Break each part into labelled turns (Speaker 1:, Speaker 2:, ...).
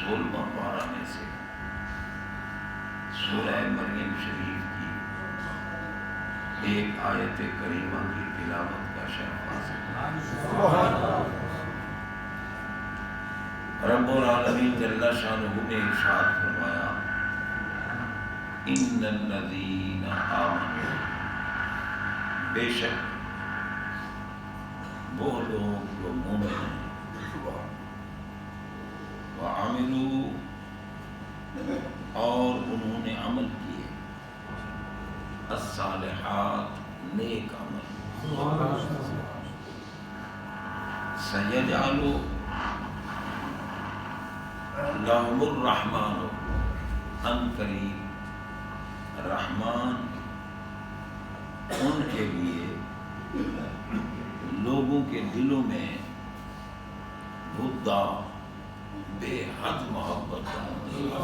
Speaker 1: 16واں پارہ میں سے سورہ مریم شریف کی ایک آیت کریمہ کی تلاوت کا شرف حاصل رب العالمین جل شانہ نے ارشاد فرمایا ان الذین آمنوا، بے شک وہ لوگ جو مومن ہیں، وعملوا، اور انہوں نے عمل کیے، الصالحات، نیک عمل، سیجعل لهم الرحمن، ان قریب رحمان ان کے لیے لوگوں کے دلوں میں ودا، بے حد محبت ڈال دے گا۔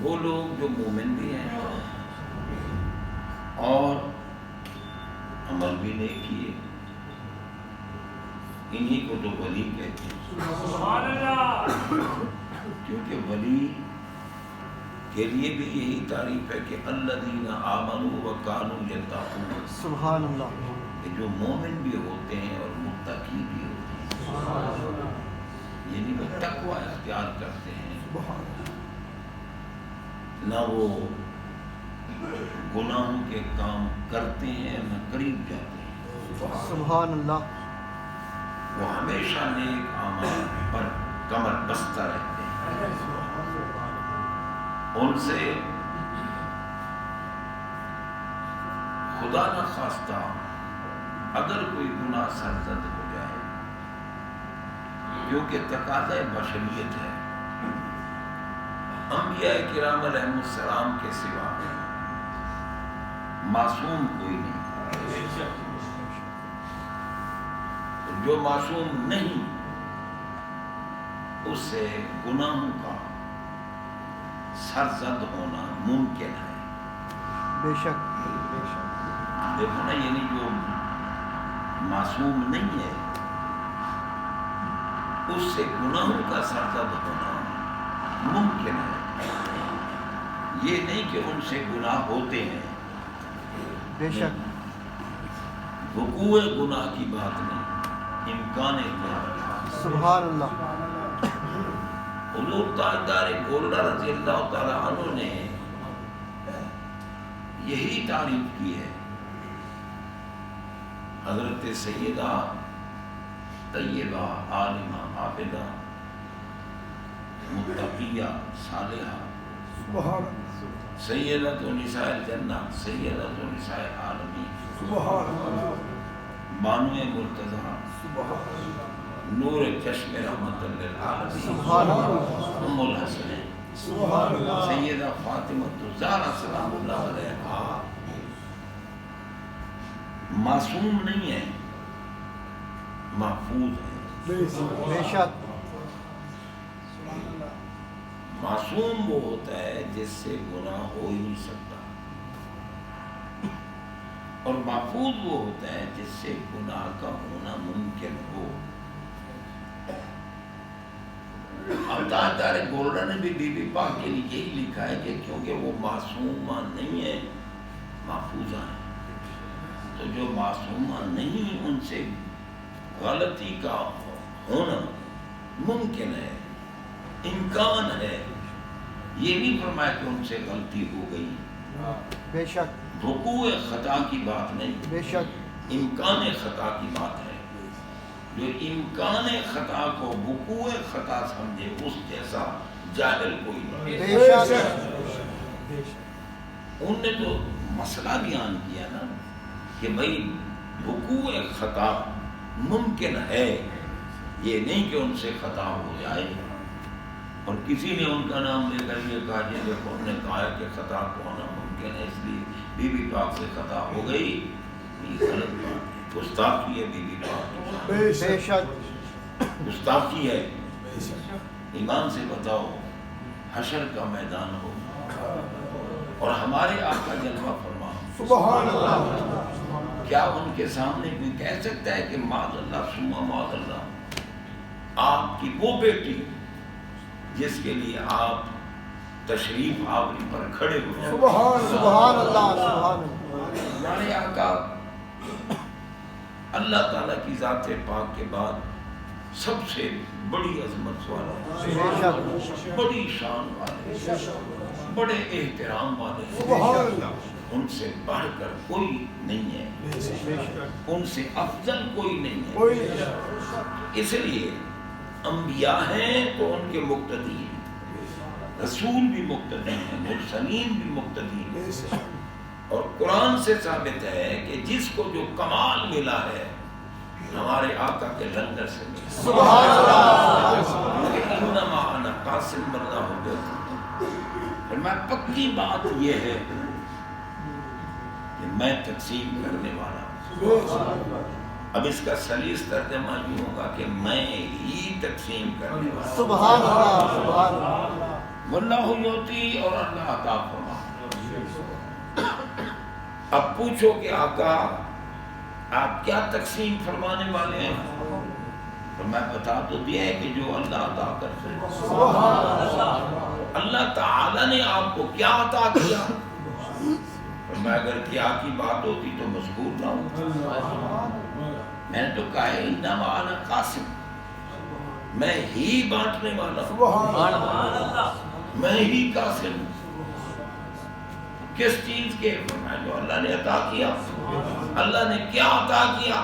Speaker 1: وہ لوگ جو مومن بھی ہیں اور عمل بھی نہیں کیے، انہی کو تو ولی کہتے ہیں۔ کیونکہ ولی کے لیے بھی یہی تعریف ہے کہ الذین آمنوا وکانوا یتقون،
Speaker 2: سبحان اللہ،
Speaker 1: کہ جو مومن بھی ہوتے ہیں اور متقی بھی ہوتے ہیں، یعنی وہ تقوی اختیار کرتے ہیں، نہ وہ گناہوں کے کام کرتے ہیں نہ قریب جاتے ہیں،
Speaker 2: سبحان اللہ،
Speaker 1: وہ ہمیشہ نیک اعمال پر کمر بستہ رہتے ہیں۔ ان سے خدا نہ خواستہ اگر کوئی گناہ سرزد ہو جائے، کیونکہ تقاضۂ بشریت ہے، انبیاء کرام علیہ السلام کے سوا معصوم کوئی نہیں، جو معصوم نہیں اس سے گناہوں کا سرزد ہونا ممکن ہے۔
Speaker 2: بے شک،
Speaker 1: دیکھو نا، یعنی جو معصوم نہیں ہے اس سے گناہوں کا سرزد ہونا ممکن ہے، یہ نہیں کہ ان سے گناہ ہوتے ہیں۔
Speaker 2: بے شک،
Speaker 1: وقوع گناہ کی بات نہیں، امکان گناہ کی بات۔
Speaker 2: سبحان اللہ،
Speaker 1: حضور تاجدار گولڈا رضی اللہ تعالی عنہ نے یہی تعریف کی ہے۔ حضرت سیدہ طیبہ عالمہ عابدہ متقیہ صالحہ سیدۃ نساء الجنہ، سیدۃ نساء العالمین، بانو مرتضیٰ، نور چشم رحمت للعالمین، ام الحسنین، سیدہ فاطمہ الزہرا سلام اللہ علیہا معصوم نہیں ہے، محفوظ ہے۔
Speaker 2: بے شک،
Speaker 1: معصوم وہ ہوتا ہے جس سے گناہ ہو ہی نہیں سکتا، اور محفوظ وہ ہوتا ہے جس سے گناہ کا ہونا ممکن ہو۔ اب تاجدار گولڈا نے بھی بی بی پاک کے لیے یہی لکھا ہے کہ کیونکہ وہ معصومہ نہیں ہے، محفوظہ ہیں، تو جو معصومہ نہیں ان سے غلطی کا ہونا ممکن ہے، امکان ہے، یہ نہیں فرمایا کہ ان سے غلطی ہو گئی۔
Speaker 2: بے شک،
Speaker 1: وقوع خطا کی بات نہیں،
Speaker 2: بے شک،
Speaker 1: امکان خطا کی بات ہے۔ جو امکان خطا کو وقوع خطا سمجھے اس جیسا جاہل کوئی نہیں۔
Speaker 2: بے شک،
Speaker 1: ان نے تو مسئلہ بیان کیا نا کہ بھئی وقوع خطا ممکن ہے، یہ نہیں کہ ان سے خطا ہو جائے۔ اور کسی نے ان کا نام لے کر یہ کہا کہ دیکھو ہم نے کہا کہ خطا کو ہونا ممکن ہے اس لیے بی بی پاک سے خطا ہو گئی، یہ غلط بات ہے، گستاخی ہے بی بی پاک کی۔
Speaker 2: بے شک،
Speaker 1: گستاخی ہے۔ ایمان سے بتاؤ، حشر کا میدان ہو اور ہمارے آقا جلوہ فرما
Speaker 2: سبحان اللہ،
Speaker 1: کیا ان کے سامنے کوئی کہہ سکتا ہے کہ معاذ اللہ ثم معاذ اللہ آپ کی وہ بیٹی جس کے لیے آپ تشریف آوری پر کھڑے ہوئے
Speaker 2: سبحان اللہ سبحان اللہ.
Speaker 1: ہمارے آقا اللہ تعالیٰ کی ذات پاک کے بعد سب سے بڑی عظمت والے،
Speaker 2: بے شک
Speaker 1: بڑی شان والے، بڑے احترام والے،
Speaker 2: سبحان اللہ.
Speaker 1: ان سے بڑھ کر کوئی نہیں ہے، ان سے افضل کوئی نہیں ہے.
Speaker 2: کوئی نہیں.
Speaker 1: اس لیے انبیاء ہیں تو ان کے مقتدی ہیں، رسول بھی مقتدی ہیں، مرسلین بھی مقتدی ہیں. اور قرآن سے ثابت ہے کہ جس کو جو کمال ملا ہے ہمارے آقا کے لنگر سے ملا.
Speaker 2: سبحان اللہ.
Speaker 1: انما انا قاسم اللہ ہوگا. فرمایا پکی بات یہ ہے کہ میں تقسیم کرنے والا ہوں. اب اس کا سلیس ترجمہ یہ ہوگا کہ میں ہی تقسیم کرنے والا ہوں.
Speaker 2: سبحان اللہ سبحان اللہ.
Speaker 1: واللہ یعطی اور اللہ عطا فرما. اب پوچھو کہ آقا آپ کیا تقسیم فرمانے والے ہیں؟ تو میں بتا تو دیا ہے کہ جو اللہ عطا کرتے ہیں. اللہ تعالی نے آپ کو کیا عطا کیا؟ میں اگر کیا کی بات ہوتی تو مذکور نہ ہوں. میں نے تو کہا ہے انما انا قاسم، میں ہی بانٹنے والا ہوں، میں ہی قاسم ہوں. کس چیز کے؟ فرمایا جو اللہ نے عطا کیا. اللہ نے کیا عطا کیا؟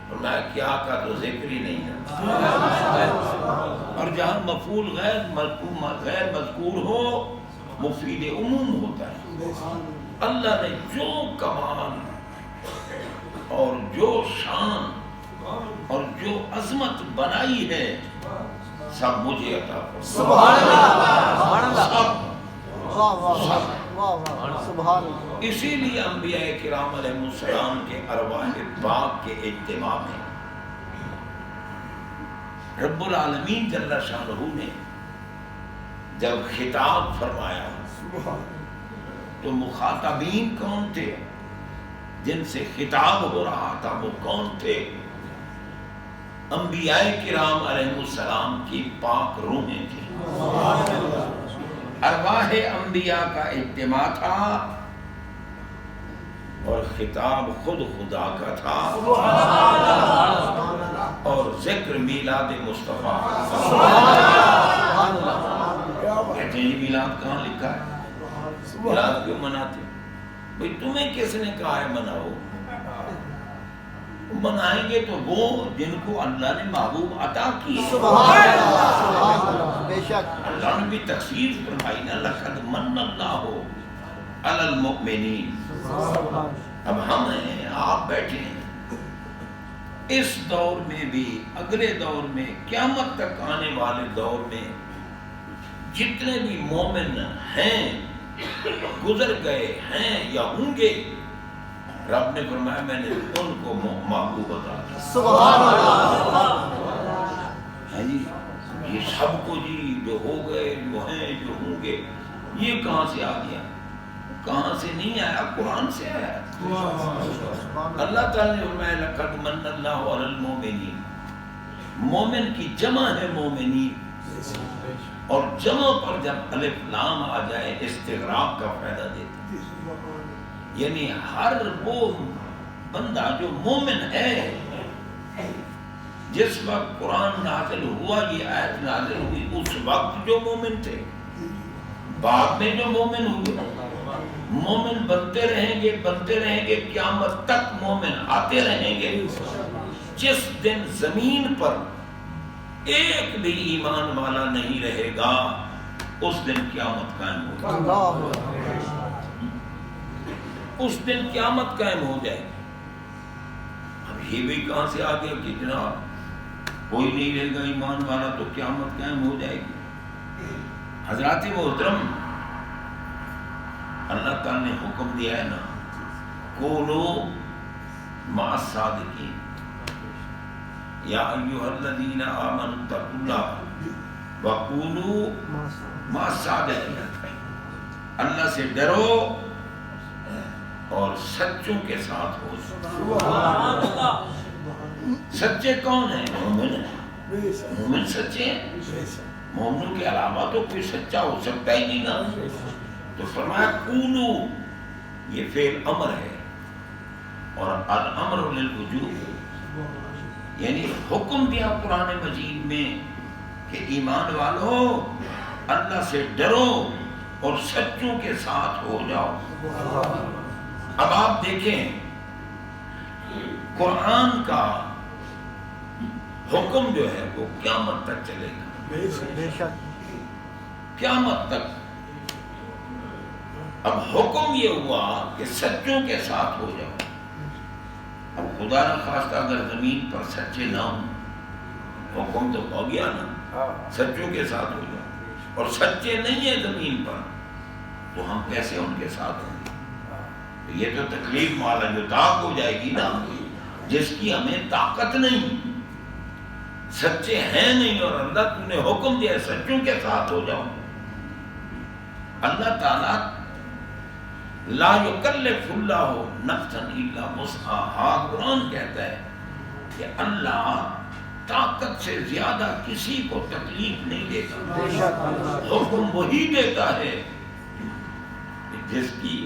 Speaker 1: فرمایا کیا کا تو ذکر ہی نہیں ہے. اور جہاں مفعول غیر مذکور ہو مفید عموم ہوتا ہے. اللہ نے جو کمال اور جو شان اور جو عظمت بنائی ہے سب مجھے عطا فرمایا.
Speaker 2: سبحان اللہ.
Speaker 1: سب
Speaker 2: واہ واہ واہ واہ سبحان اللہ.
Speaker 1: اسی لیے انبیاء کرام علیہ السلام کے ارواح پاک کے اجتماع میں رب العالمین جل شانہ نے جب خطاب فرمایا تو مخاطبین کون تھے؟ جن سے خطاب ہو رہا تھا وہ کون تھے؟ انبیاء کرام علیہ السلام کی پاک روحیں تھیں. ارواح انبیاء کا اجتماع تھا اور خطاب خود خدا کا تھا اور ذکر میلاد مصطفیٰ. کہتے ہیں میلاد کہاں لکھا ہے؟ میلاد کیوں مناتے؟ بھئی تمہیں کس نے کہا ہے مناؤ؟ منائیں گے تو وہ جن کو اللہ نے محبوب عطا کی.
Speaker 2: سبحان اللہ سبحان اللہ. بے شک
Speaker 1: اللہ نے بھی تخصیص فرمائی نا لقد من اللہ علی المؤمنین. اب ہم ہیں، آپ بیٹھے ہیں، اس دور میں بھی اگلے دور میں قیامت تک آنے والے دور میں جتنے بھی مومن ہیں گزر گئے ہیں یا ہوں گے رب نے فرمایا میں نے ان کو محبوب عطا کیا.
Speaker 2: سبحان اللہ.
Speaker 1: ہے جی یہ سب کو جی جو ہو گئے جو ہیں جو ہوں گے یہ کہاں سے آ گیا؟ کہاں سے نہیں آیا، قرآن سے آیا. اللہ تعالیٰ نے فرمایا لقد من اللہ علی المؤمنین. مومن کی جمع ہے مومنین، اور جمع پر جب الف لام آ جائے استغراق کا فائدہ دیتی ہے. یعنی ہر وہ بندہ جو مومن ہے جس وقت قرآن نازل ہوا یہ آیت نازل ہوئی اس وقت جو مومن تھے، بعد میں جو مومن ہوئے، مومن بنتے رہیں گے قیامت تک مومن آتے رہیں گے. جس دن زمین پر ایک بھی ایمان والا نہیں رہے گا اس دن قیامت قائم ہوگی. اس دن قیامت قائم ہو جائے. اب یہ بھی کہاں سے آ گیا کہ جناب کوئی نہیں رہے گا ایمان والا تو قیامت قائم ہو جائے گی. حضرات محترم اللہ تعالیٰ نے حکم دیا ہے نا کونو مع الصادقین یا ایھا الذین آمنوا اتقوا اللہ وکونوا مع الصادقین. اللہ سے ڈرو اور سچوں کے ساتھ ہو جاؤ۔ سچے کون ہیں؟ مومن ہیں۔ مومن سچے ہیں۔ مومنوں کے علاوہ تو کوئی سچا ہو سکتا ہی نہیں نا۔ تو فرمایا کونو، یہ فعل امر ہے اور الامر للوجوب، یعنی حکم دیا قرآن مجید میں کہ ایمان والو اللہ سے ڈرو اور سچوں کے ساتھ ہو جاؤ۔ اب آپ دیکھیں قرآن کا حکم جو ہے وہ قیامت تک چلے گا،
Speaker 2: بے شک
Speaker 1: قیامت تک۔ اب حکم یہ ہوا کہ سچوں کے ساتھ ہو جاؤ۔ اب خدا نہ خواستہ اگر زمین پر سچے نہ ہوں، حکم تو ہو گیا نا، سچوں کے ساتھ ہو جاؤ، اور سچے نہیں ہیں زمین پر تو ہم کیسے ان کے ساتھ ہوں گے؟ یہ تو تکلیف والا جو طاق ہو جائے گی نا، جس کی ہمیں طاقت نہیں، سچے ہیں نہیں، اور اللہ تم نے حکم دیا سچوں کے ساتھ ہو جاؤ۔ اللہ تعالیٰ لا یکلف اللہ نفسا الا وسعها، قرآن کہتا ہے کہ اللہ طاقت سے زیادہ کسی کو تکلیف نہیں دیتا، حکم وہی دیتا ہے جس کی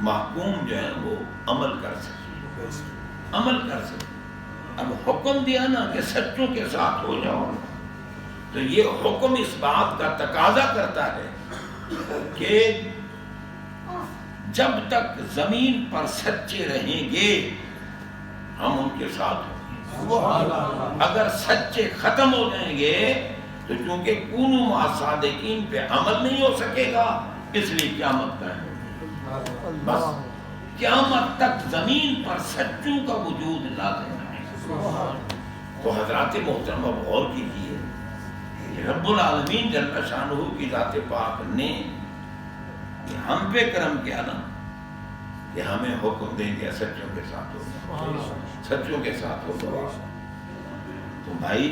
Speaker 1: محکوم جو ہے وہ عمل کر سکے، عمل کر سکے۔ اب حکم دیا نا کہ سچوں کے ساتھ ہو جاؤ، تو یہ حکم اس بات کا تقاضا کرتا ہے کہ جب تک زمین پر سچے رہیں گے ہم ان کے ساتھ ہوں گے۔ اگر سچے ختم ہو جائیں گے تو چونکہ کونوا مع الصادقین پہ عمل نہیں ہو سکے گا، اس لیے قیامت کا ہے، بس قیامت تک زمین پر سچوں کا وجود لازم ہے۔ تو حضرات محترم اب غور کیجیے، رب العالمین جل شانہ کی ذات پاک نے ہم پہ کرم کیا نا کہ ہمیں حکم دیں دیا سچوں کے ساتھ ہو، سچوں کے ساتھ ہو۔ تو بھائی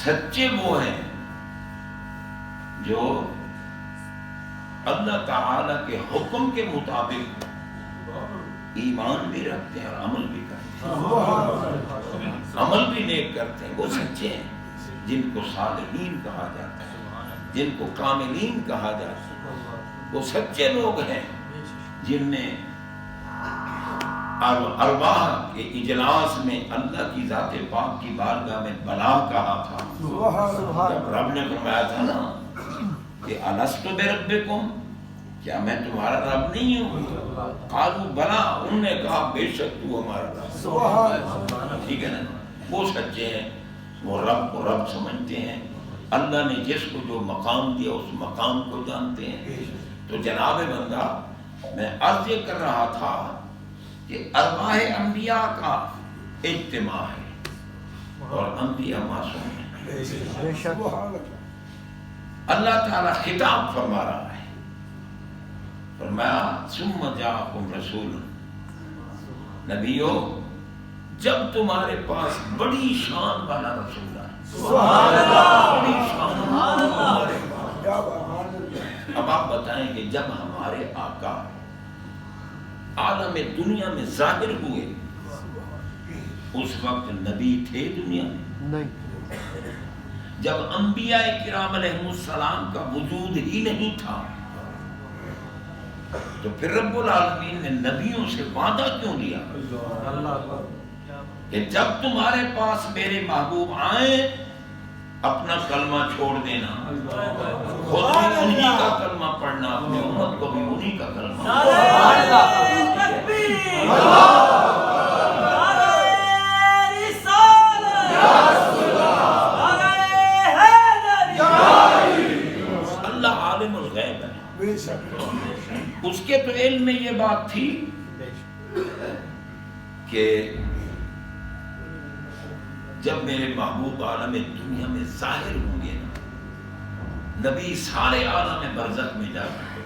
Speaker 1: سچے وہ ہیں جو اللہ تعالی کے حکم کے مطابق ایمان بھی رکھتے ہیں اور عمل بھی کرتے ہیں، عمل بھی نیک کرتے ہیں، وہ سچے ہیں، جن کو صالحین کہا جاتا ہے، جن کو کاملین کہا جاتا ہے۔ وہ سچے لوگ ہیں جن نے ارواح کے اجلاس میں اللہ کی ذات پاک کی بارگاہ میں بلا کہا تھا، جب رب نے فرمایا تھا نا کہ الست بربکم، کیا میں تمہارا رب نہیں ہوں؟ قالوا بلا، انہوں نے کہا بے شک تو ہمارا رب۔ ٹھیک ہے نا، وہ سچے ہیں، وہ رب کو رب سمجھتے ہیں، اللہ نے جس کو جو مقام دیا اس مقام کو جانتے ہیں۔ تو جناب بندہ میں عرض یہ کر رہا تھا کہ ارواح انبیاء کا اجتماع ہے اور انبیاء معصوم ہیں۔ اللہ تعالیٰ خطاب فرما رہا ہے، فرمایا ثم جاءکم رسول، نبیو جب تمہارے پاس بڑی شان والا رسول ہے، بڑی شان تمہارے پاس۔ اب آپ بتائیں کہ جب ہمارے آقا عالم دنیا میں ظاہر ہوئے اس وقت نبی تھے دنیا میں
Speaker 2: نہیں،
Speaker 1: جب انبیاء کرام علیہ السلام کا وجود ہی نہیں تھا تو پھر رب العالمین نے نبیوں سے وعدہ کیوں لیا کہ جب تمہارے پاس میرے محبوب آئیں اپنا کلمہ چھوڑ دینا، خود بھی انہی کا کلمہ پڑھنا، اپنی امت کو بھی انہی کا کلمہ اللہ عالم الغیب ہے، اس کے تو علم میں یہ بات تھی کہ جب میرے محبوب عالم دنیا میں ظاہر ہوں گے نا، نبی سارے عالم برزخ میں جا سکے،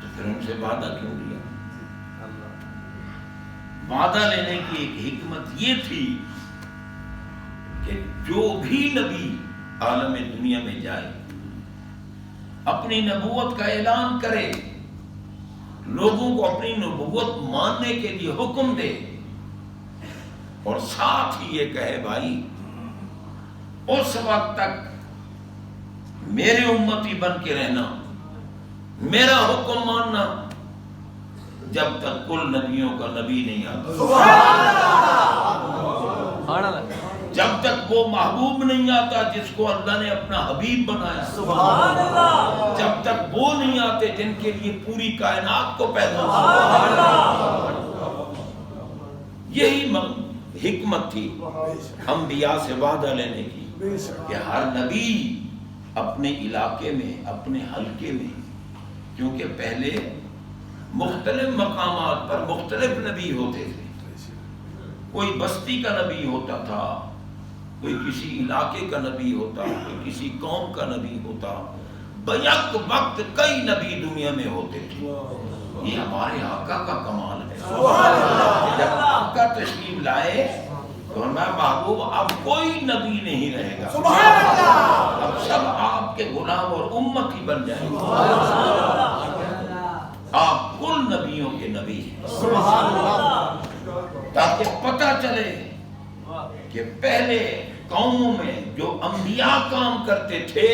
Speaker 1: تو پھر ان سے وعدہ کیوں لیا؟ وعدہ لینے کی ایک حکمت یہ تھی کہ جو بھی نبی عالم دنیا میں جائے اپنی نبوت کا اعلان کرے لوگوں کو اپنی نبوت ماننے کے لیے حکم دے، اور ساتھ ہی یہ کہے بھائی اس وقت تک میرے امتی بن کے رہنا، میرا حکم ماننا، جب تک کل نبیوں کا نبی نہیں آتا، جب تک وہ محبوب نہیں آتا جس کو اللہ نے اپنا حبیب بنایا، جب تک وہ نہیں آتے جن کے لیے پوری کائنات کو پیدا کیا۔ یہی حکمت تھی انبیاء سے وعدہ لینے کی کہ ہر نبی اپنے علاقے میں، اپنے حلقے میں، کیونکہ پہلے مختلف مقامات پر مختلف نبی ہوتے تھے، کوئی بستی کا نبی ہوتا تھا، کوئی کسی علاقے کا نبی ہوتا، کوئی کسی قوم کا نبی ہوتا، بیک وقت کئی نبی دنیا میں ہوتے تھے۔ یہ ہمارے آقا کا کمال ہے۔ جب آقا تشریف لائے تو میں محبوب اب کوئی نبی نہیں رہے گا، اب سب آپ کے غلام اور امت ہی بن جائیں گے، آپ کل نبیوں کے نبی ہیں، تاکہ پتہ چلے کہ پہلے قوموں میں جو انبیاء کام کرتے تھے،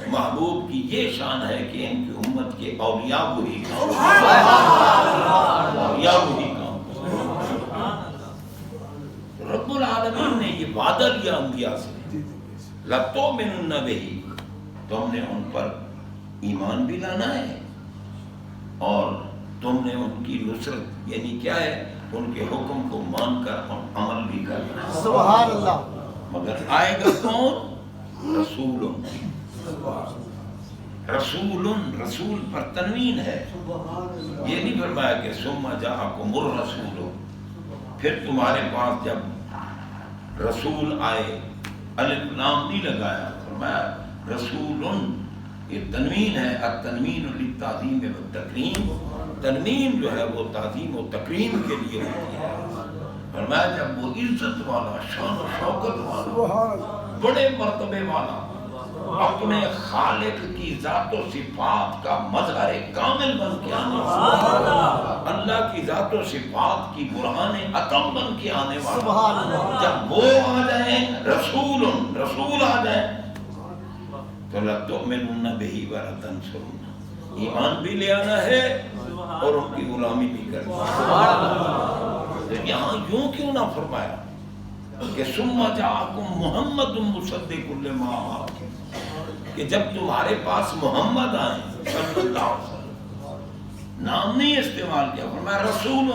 Speaker 1: محبوب کی یہ شان ہے کہ ان کی امت کے اولیاء وہی کام رب العالمین نے یہ وعدہ لیا انبیاء سے، لَتُؤْمِنُنَّ بِهِ، تم نے ان پر ایمان بھی لانا ہے اور تم نے ان کی نصرت، یعنی کیا ہے، ان کے حکم کو مان کر عمل بھی کرنا ہے۔
Speaker 2: سبحان اللہ۔
Speaker 1: مگر آئے گا کون؟ رسول، رسول، رسول پر تنوین ہے، یہ نہیں فرمایا کہ ثم جاءکم الرسول، پھر تمہارے پاس جب رسول آئے، الف لام نہیں لگایا، فرمایا رسول، یہ تنوین ہے، التنوین للتعظیم والتکریم، تنوین جو ہے وہ تعظیم و تکریم کے لیے ہوتی ہے۔ فرمایا جب وہ عزت والا، شان و شوکت والا، بڑے مرتبے والا، اپنے خالق کی ذات و صفات کا مظہر کامل بن کے آنے والا، اللہ کی ذات و صفات کی برہان اتم بن کے آنے والا، جب وہ آ جائیں، رسول آ جائیں، تو لَتُؤْمِنُنَّ بِهِ وَلَتَنْصُرُنَّهُ، ایمان بھی لے آنا ہے اور ان کی غلامی بھی کرنا ہے۔ یہاں یوں کیوں نہ فرمایا کہ ثم جاءکم محمد مصدق لما معکم، کہ جب تمہارے پاس محمد آئے صلی اللہ علیہ وسلم، نام نہیں استعمال کیا، فرمایا رسول،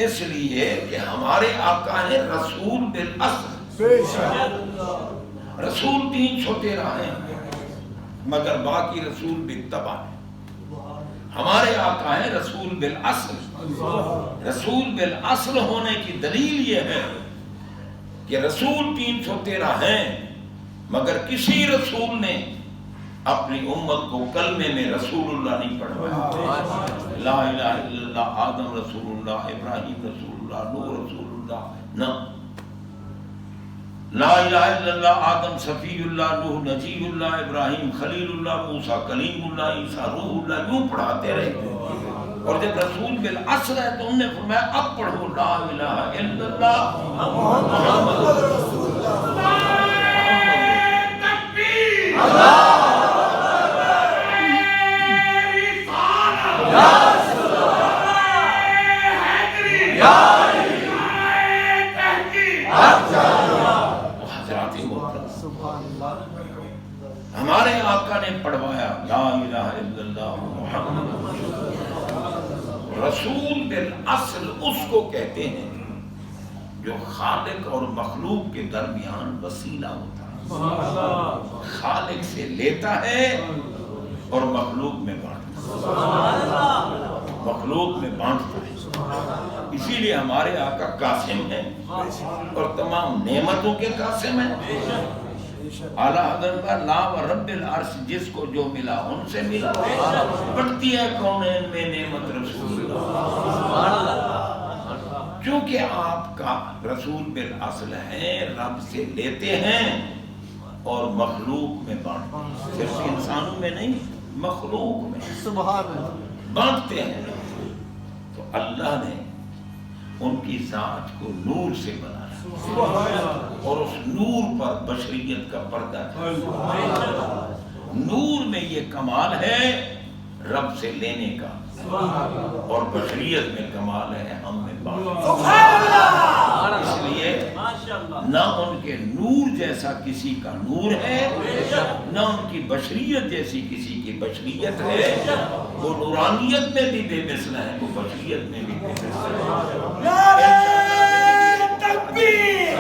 Speaker 1: اس لیے کہ ہمارے آقا ہے رسول بالاصل، رسول 313 ہیں مگر باقی رسول بالتبع ہیں، ہمارے آقا ہیں رسول بالاصل۔ رسول بالاصل ہونے کی دلیل یہ ہے کہ رسول 313 ہیں مگر کسی رسول نے اپنی امت کو کلمے میں رسول اللہ نہیں پڑھوایا، لا الہ الا اللہ، آدم رسول اللہ، ابراہیم رسول اللہ، نوح رسول اللہ، نہ، لا الہ الا اللہ، آدم صفی اللہ، نوح نجی اللہ، ابراہیم خلیل اللہ، موسیٰ کلیم اللہ، عیسیٰ روح اللہ، یوں پڑھاتے رہے۔ اور جب رسول بالاصل ہے تو انہوں نے فرمایا اب پڑھو لا الہ الا اللہ محمد رسول اللہ۔ ہمارے آقا نے پڑھوایا لا الہ الا اللہ محمد رسول بالاصل اس کو کہتے ہیں جو خالق اور مخلوق کے درمیان وسیلہ ہوتا ہے، خالق سے لیتا ہے اور مخلوق میں بانٹتا ہے، مخلوق میں بانٹتا ہے۔ اسی لیے ہمارے آقا قاسم ہیں اور تمام نعمتوں کے قاسم ہیں۔ اعلیٰ حضرت لا و رب العرش، جس کو جو ملا ان سے ملا، بڑھتی ہے کونین میں نعمت رسول اللہ، کیونکہ آپ کا رسول بالاصل ہیں، رب سے لیتے ہیں اور مخلوق میں بانٹتے ہیں، صرف انسانوں میں نہیں، مخلوق میں
Speaker 2: سبحان اللہ
Speaker 1: بانٹتے ہیں، تو اللہ نے ان کی ذات کو نور سے بنایا اور اس نور پر بشریت کا پردہ تھا۔ نور میں یہ کمال ہے رب سے لینے کا، اور بشریت میں کمال ہے ہم میں بانٹنے کا۔ اس لیے نہ ان کے نور جیسا کسی کا نور ہے، نہ ان کی بشریت جیسی کسی کی بشریت ہے۔ وہ نورانیت میں بھی بے مثل ہے، وہ بشریت میں بھی بے مثل ہے۔
Speaker 3: نعرہ تکبیر!